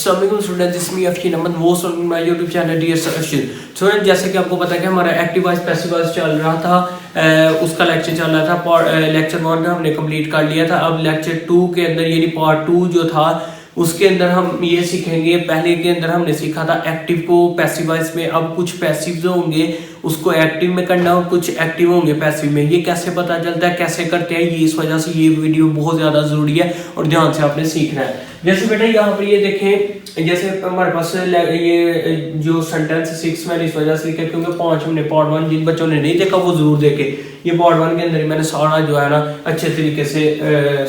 अस्सलाम स्टूडेंट्स, इसमें अफकीन अहमद वो सुन my YouTube channel dear Arshid. Student, जैसे कि आपको पता है कि हमारा एक्टिव वॉइस पैसिव वॉइस चल रहा था, उसका लेक्चर चल रहा था। लेक्चर 1 हमने कंप्लीट कर लिया था। अब लेक्चर 2 के अंदर यानी पार्ट 2 जो था उसके अंदर हम ये सीखेंगे। पहले के अंदर हमने सीखा था एक्टिव को पैसिव वॉइस में। अब कुछ पैसिव जो होंगे उसको एक्टिव में करना और कुछ एक्टिव होंगे पैसिव में। ये कैसे पता चलता है, कैसे करते हैं, ये इस वजह से ये वीडियो बहुत ज़्यादा ज़रूरी है और ध्यान से आपने सीखना है। जैसे बेटा यहाँ पर ये देखें, जैसे हमारे पास ये जो सेंटेंस 6 मैंने इस वजह से लिखा क्योंकि 5 हमने पार्ट 1 जिन बच्चों ने नहीं देखा वो जरूर देखे। ये पार्ट 1 के अंदर मैंने सारा जो है ना अच्छे तरीके से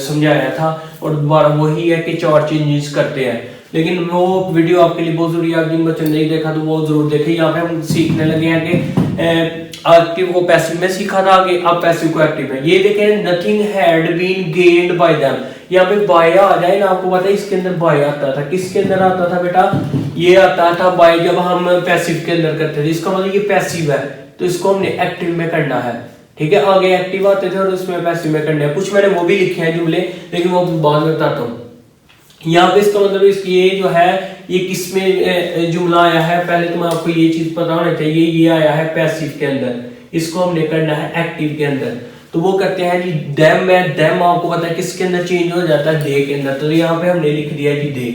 समझाया था और दोबारा वही है कि 4 चेंजेस करते हैं, लेकिन वो वीडियो आपके लिए बहुत जरूरी है। आप जिन बच्चों ने नहीं देखा तो वो जरूर देखें। यहाँ पे हम सीखने लगे हैं कि एक्टिव को पैसिव में सीखा था आगे, अब पैसिव को एक्टिव में। ये देखें, nothing had been gained by them. यहाँ पे बाय आ जाए ना, आपको पता है इसके अंदर बाय आता था। किसके अंदर आता था बेटा? ये आता था बाय जब हम पैसिव के अंदर करते थे। इसका मतलब ये पैसिव है तो इसको हमने एक्टिव में करना है। ठीक है, आगे एक्टिव आते थे और उसमें पैसिव में करना है। कुछ मैंने वो भी लिखे हैं जुमले, लेकिन वो बाद में बताता हूँ। यहाँ पे इसका मतलब ये जो है ये किसमें जुमला आया है, पहले तो मैं आपको ये चीज पता होना चाहिए। ये आया है पैसिव के अंदर, इसको हमने करना है एक्टिव के अंदर। तो वो करते हैं जी देम में। देम आपको पता है किसके अंदर चेंज हो जाता है? दे के अंदर। तो यहाँ पे हमने लिख दिया जी दे।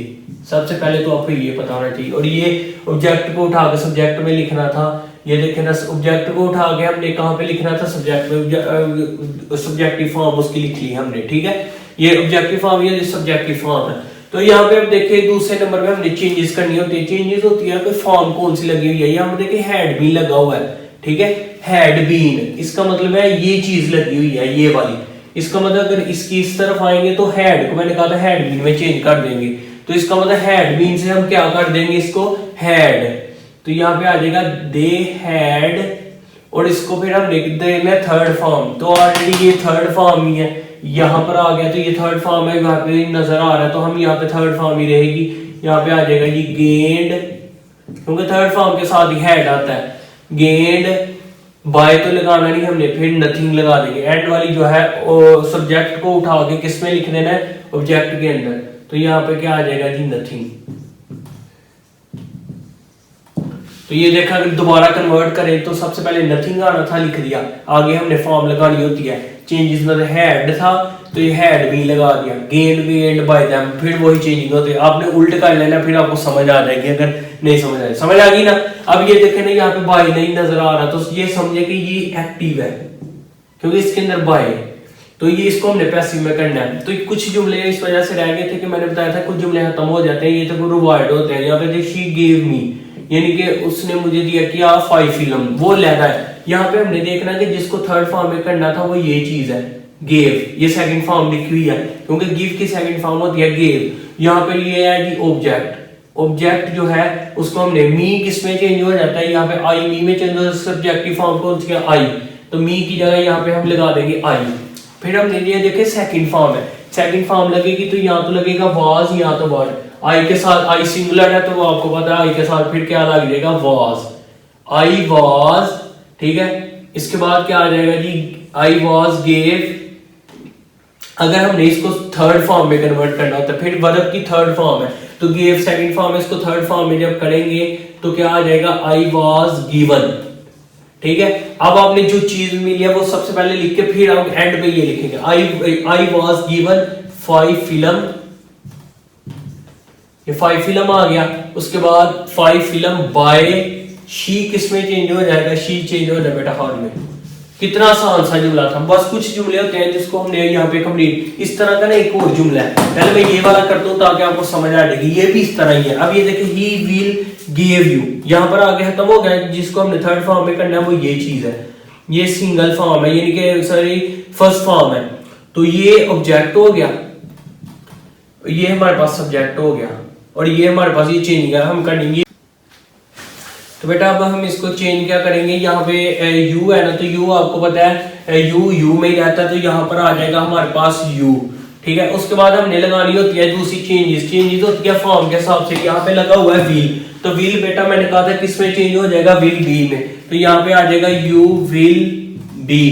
सबसे पहले तो आपको ये पता होना चाहिए। और ये ऑब्जेक्ट को उठा के सब्जेक्ट में लिखना था। ये देखे ना, ऑब्जेक्ट को उठा के हमने कहाँ पे लिखना था? सब्जेक्ट में। सब्जेक्टिव फॉर्म उसकी लिख ली हमने। ठीक है, ये ऑब्जेक्टिव फॉर्म, ये सब्जेक्टिव फॉर्म है। तो यहाँ पे अब देखिए दूसरे नंबर पे हमने चेंजेस करनी होती है। चेंजेस होती है कि फॉर्म कौन सी लगी हुई है। यहाँ पे देखिए हैड बीन लगा हुआ है। ठीक है, हैड बीन, इसका मतलब है ये चीज लगी हुई है, ये वाली। इसका मतलब अगर इसकी इस तरफ आएंगे तो हैड को मैंने कहा था हैड बीन में चेंज कर देंगे। तो इसका मतलब हैड बीन से हम क्या कर देंगे? इसको हैड। तो यहाँ पे आ जाएगा दे हैड, और इसको फिर हम लिख देंगे थर्ड फॉर्म। तो ऑलरेडी ये थर्ड फॉर्म ही है, यहाँ पर आ गया तो ये थर्ड फॉर्म है, यहाँ पे नजर आ रहा है तो हम यहाँ पे थर्ड फॉर्म ही रहेगी। यहाँ पे आ जाएगा जी गेंड, क्योंकि थर्ड फॉर्म के साथ ही हेड आता है। गेंड बाय तो लगाना नहीं हमने, फिर नथिंग लगा देंगे। एंड वाली जो है सब्जेक्ट को उठा के किस में लिख देना है? ऑब्जेक्ट के अंदर। तो यहाँ पे क्या आ जाएगा जी नथिंग। तो ये देखा, अगर दोबारा कन्वर्ट करें तो सबसे पहले नथिंग आना था, लिख दिया। आगे हमने फॉर्म लगानी होती है। चेंजेस मतलब हैड था तो ये हैड भी लगा दिया। गेंड बाय देम, फिर वही चेंजिंग होती है। आपने उल्ट कर लेना, फिर आपको समझ आ जाएगी। अगर नहीं समझ आए, समझ आ गई ना? अब ये देखें ना, यहाँ पे बाय नहीं नजर आ रहा तो ये समझे कि ये एक्टिव है क्योंकि इसके अंदर बाय। तो ये इसको हमने पैसिव में करना है। तो कुछ जुमले इस वजह से रह गए थे कि मैंने बताया था कुछ जुमले खत्म हो जाते हैं, ये तो रिवाइड होते हैं। यहाँ पे देखिए शी गेव मी, यानी कि उसने मुझे दिया क्या? 5 फिल्म, वो लेना है। यहाँ पे हमने देखना कि जिसको थर्ड फॉर्म में करना था वो ये चीज है गेव। ये सेकंड फॉर्म लिखी हुई है क्योंकि गिव की सेकंड फॉर्म होती है गेव। यहाँ पे ये है जी ऑब्जेक्ट। ऑब्जेक्ट जो है उसको हमने मी किसमें चेंज हो जाता है? यहाँ पे आई मी में चेंज हो जाता है। सब्जेक्टिव फॉर्म कौन सी है? आई। तो मी की जगह यहाँ पे हम लगा देंगे आई। फिर हमने ये देखे सेकंड फॉर्म है। सेकंड फॉर्म लगेगी तो यहाँ तो लगेगा वाज, यहाँ तो वर। आई के साथ, आई सिंगुलर है तो वो आपको पता है आई के साथ फिर क्या लग जाएगा? वाज। I was. ठीक है, इसके बाद क्या आ जाएगा जी? I was gave. अगर हमने इसको थर्ड फॉर्म में कन्वर्ट करना होता है, फिर वर्ब की थर्ड फॉर्म है तो गेव सेकंड फॉर्म है, इसको थर्ड फॉर्म में जब करेंगे तो क्या आ जाएगा? I was given. ठीक है, अब आपने जो चीज मिली है वो सबसे पहले लिख के फिर हम एंड पे ये लिखेंगे आई वाज गिवन 5 फिल्म। ये 5 फिल्म आ गया। उसके बाद 5 फिल्म बाय शी किसमें चेंज हो जाएगा? शी चेंज हो जाएगा बेटा हॉल में। कितना आसान सा जुमला था। बस कुछ जुमले होते हैं जिसको हमने यहाँ पे कंप्लीट। इस तरह का ना एक और जुमला है, पहले मैं ये वाला करता हूँ ताकि आपको समझ आ जाएगी। ये भी इस तरह ही है। अब ये देखिए ही विल गिव यू, यहाँ पर आगे खत्म हो गया। जिसको हमने थर्ड फॉर्म में करना है वो ये चीज है। ये सिंगल फॉर्म है, यानी कि सॉरी फर्स्ट फॉर्म है। तो ये ऑब्जेक्ट हो गया, ये हमारे पास सब्जेक्ट हो गया, और ये हमारे पास ये चेंज है हम करेंगे। तो बेटा अब हम इसको चेंज क्या करेंगे? यहाँ पे यू है ना, तो यू आपको पता है यू में ही रहता है तो यहाँ पर आ जाएगा हमारे पास यू। ठीक है, उसके बाद हमने लगानी होती है दूसरी चेंजेस होती है फॉर्म के हिसाब से। यहाँ पे लगा हुआ है विल, तो विल बेटा मैंने कहा था किसमें चेंज हो जाएगा? विल बी में। तो यहाँ पे आ जाएगा यू विल बी।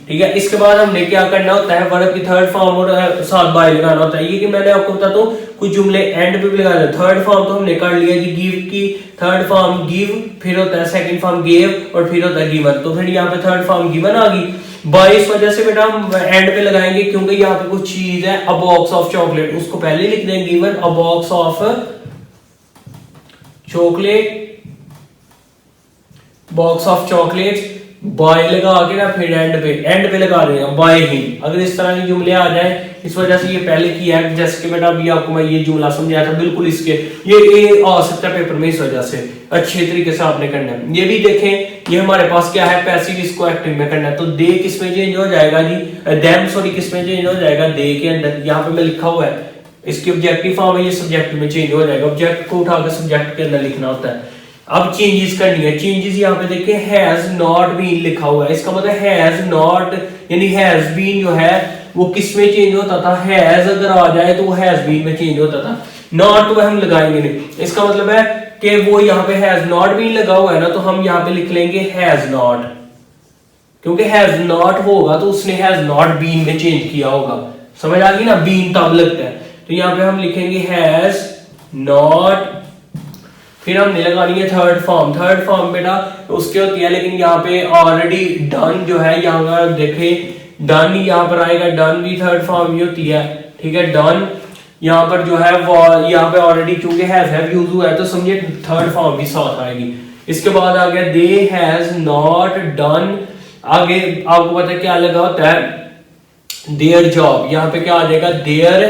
ठीक है। इसके बाद हमने क्या करना होता है, वर्ब की थर्ड फॉर्म और साथ बाय लगाना होता है। ये कि मैंने आपको बताता हूँ कुछ जुमले एंड पे भी लगाना। थर्ड फॉर्म तो हमने कर लिया जी, गिव की थर्ड फॉर्म गिव, फिर होता है सेकंड फॉर्म गेव और फिर होता है गिवन। तो फिर यहाँ पे थर्ड फॉर्म गिवन आ गई। बाय इस वजह से बेटा हम एंड पे लगाएंगे क्योंकि यहाँ पे कुछ चीज है, अ बॉक्स ऑफ चॉकलेट, उसको पहले लिख देंगे given a box of chocolate, box of chocolates, by लगा के ना फिर एंड पे लगा देगा बाय ही। अगर इस तरह के जुमले आ जाए, इस वजह से ये पहले किया है। जैसे कि बेटा अभी आपको मैं ये जुमला समझाया था, बिल्कुल इसके ये आ सकता है पेपर में, इस वजह से अच्छे तरीके से आपने करना है। ये भी देखें, ये हमारे पास क्या है, पैसिव, इसको एक्टिव में करना है। तो दे किस में चेंज हो जाएगा जी, देम सॉरी किस में चेंज हो जाएगा, दे के अंदर। यहाँ पे मैं लिखा हुआ है, इसकी ऑब्जेक्टिव फॉर्म है, ये सब्जेक्ट में चेंज हो जाएगा। ऑब्जेक्ट को उठाकर सब्जेक्ट के अंदर लिखना होता है। अब चेंजेस करनी है। चेंजेस यहाँ पे देखिए हैज नॉट बीन लिखा हुआ है, इसका मतलब हैज नॉट यानी हैज बीन जो है वो किस में चेंज होता था, हैज अगर आ जाए तो वो हैज बीन में चेंज होता था। नॉट तो हम लगाएंगे नहीं, इसका मतलब है कि वो यहाँ पे हैज नॉट बीन लगा हुआ है ना, तो हम यहाँ पे लिख लेंगे हैज नॉट, क्योंकि हैज नॉट होगा तो उसने हैज नॉट बीन में चेंज किया होगा। समझ आ गई ना, बीन तब लगता है। तो यहाँ पे हम लिखेंगे हैज नॉट, फिर हमने लगानी है थर्ड फॉर्म। थर्ड फॉर्म बेटा उसके होती है, लेकिन यहाँ पे ऑलरेडी डन जो है, यहाँ पर देखे डन यहाँ पर आएगा, डन भी थर्ड फॉर्म ही होती है। ठीक है, डन यहाँ पर जो है वो यहाँ पे ऑलरेडी चूंकि हैव यूज हुआ है तो समझिए थर्ड फॉर्म भी साथ आएगी। इसके बाद आ गया दे हैज नॉट डन। आगे आपको पता है क्या लगा होता है, देयर जॉब, यहाँ पे क्या आ जाएगा, देयर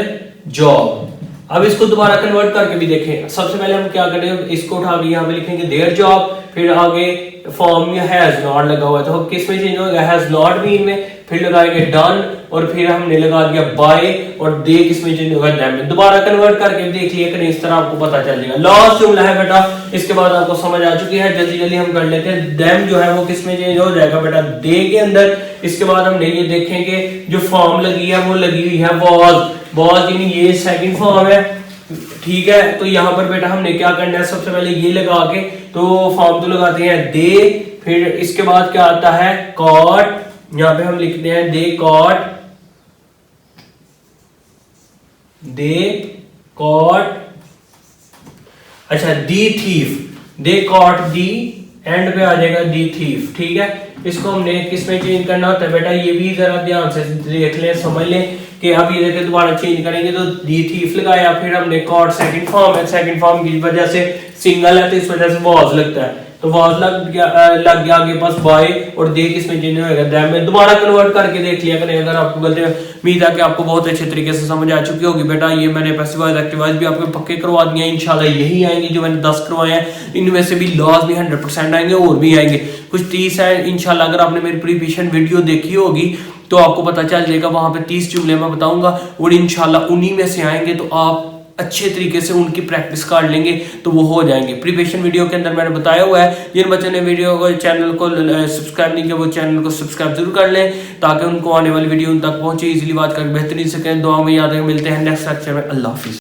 जॉब। अब इसको दोबारा कन्वर्ट करके भी देखें। सबसे पहले हम क्या करें, इसको उठा के यहाँ पे लिखेंगे देयर जॉब, फिर आगे फॉर्म में हैज नॉट लगा हुआ है तो किस में चेंज होगा, हैज नॉट बीन में, फिर लगाएंगे डन और फिर हमने लगा दिया बाय, और दे किस में चेंज होगा, देम में। दोबारा कन्वर्ट करके देख लिया करें, इस तरह आपको पता चल जाएगा। लास्ट जुमला है बेटा, इसके बाद आपको समझ आ चुकी है, जल्दी जल्दी हम कर लेते हैं। देम जो है वो किस में चेंज हो जाएगा बेटा, दे के अंदर। इसके बाद हमने ये देखेंगे जो फॉर्म लगी है वो लगी हुई है वॉज यानी ये सेकंड फॉर्म है। ठीक है, तो यहाँ पर बेटा हमने क्या करना है, सबसे पहले ये लगा के तो फॉर्म तो लगाते हैं दे, फिर इसके बाद क्या आता है कॉट, यहाँ पे हम लिखते हैं दे कॉट, दे कॉट, अच्छा the thief, they caught the, end पे आ जाएगा दी थीफ। ठीक है, इसको हमने किस में चेंज करना होता है बेटा, ये भी जरा ध्यान से देख लें, समझ लें कि अब ये देखें दोबारा चेंज करेंगे तो दी थीफ लगाया, फिर हमने कॉट सेकंड फॉर्म है, सेकंड फॉर्म की वजह से सिंगल है तो इस वजह से वॉज लगता है, तो वॉज लग गया आगे पास बाय, और दे किस में चेंज होगा, दैम में। दोबारा कन्वर्ट करके देख लिया करें अगर आपको गलती। उम्मीद है कि आपको बहुत अच्छे तरीके से समझ आ चुकी होगी बेटा। ये मैंने पैसिव वॉइस एक्टिव वॉइस भी आपको पक्के करवा दिए हैं, इंशाल्लाह यही आएंगे जो मैंने 10 करवाए हैं, इनमें से भी लाजमी 100% आएंगे, और भी आएंगे कुछ 30 है इंशाल्लाह। अगर आपने मेरी प्रीवियस वीडियो देखी होगी तो आपको पता चल जाएगा, वहां पे 30 जुमले मैं बताऊंगा और इंशाल्लाह उन्हीं में से आएंगे, तो आप अच्छे तरीके से उनकी प्रैक्टिस कर लेंगे तो वो हो जाएंगे। प्रीपरेशन वीडियो के अंदर मैंने बताया हुआ है, जिन बच्चों ने वीडियो को चैनल को सब्सक्राइब नहीं किया वो चैनल को सब्सक्राइब जरूर कर लें, ताकि उनको आने वाली वीडियो उन तक पहुंचे, इजीली बात करके बेहतरीन से करें। दुआ में याद है, मिलते हैं नेक्स्ट लेक्चर में। अल्लाह हाफिज।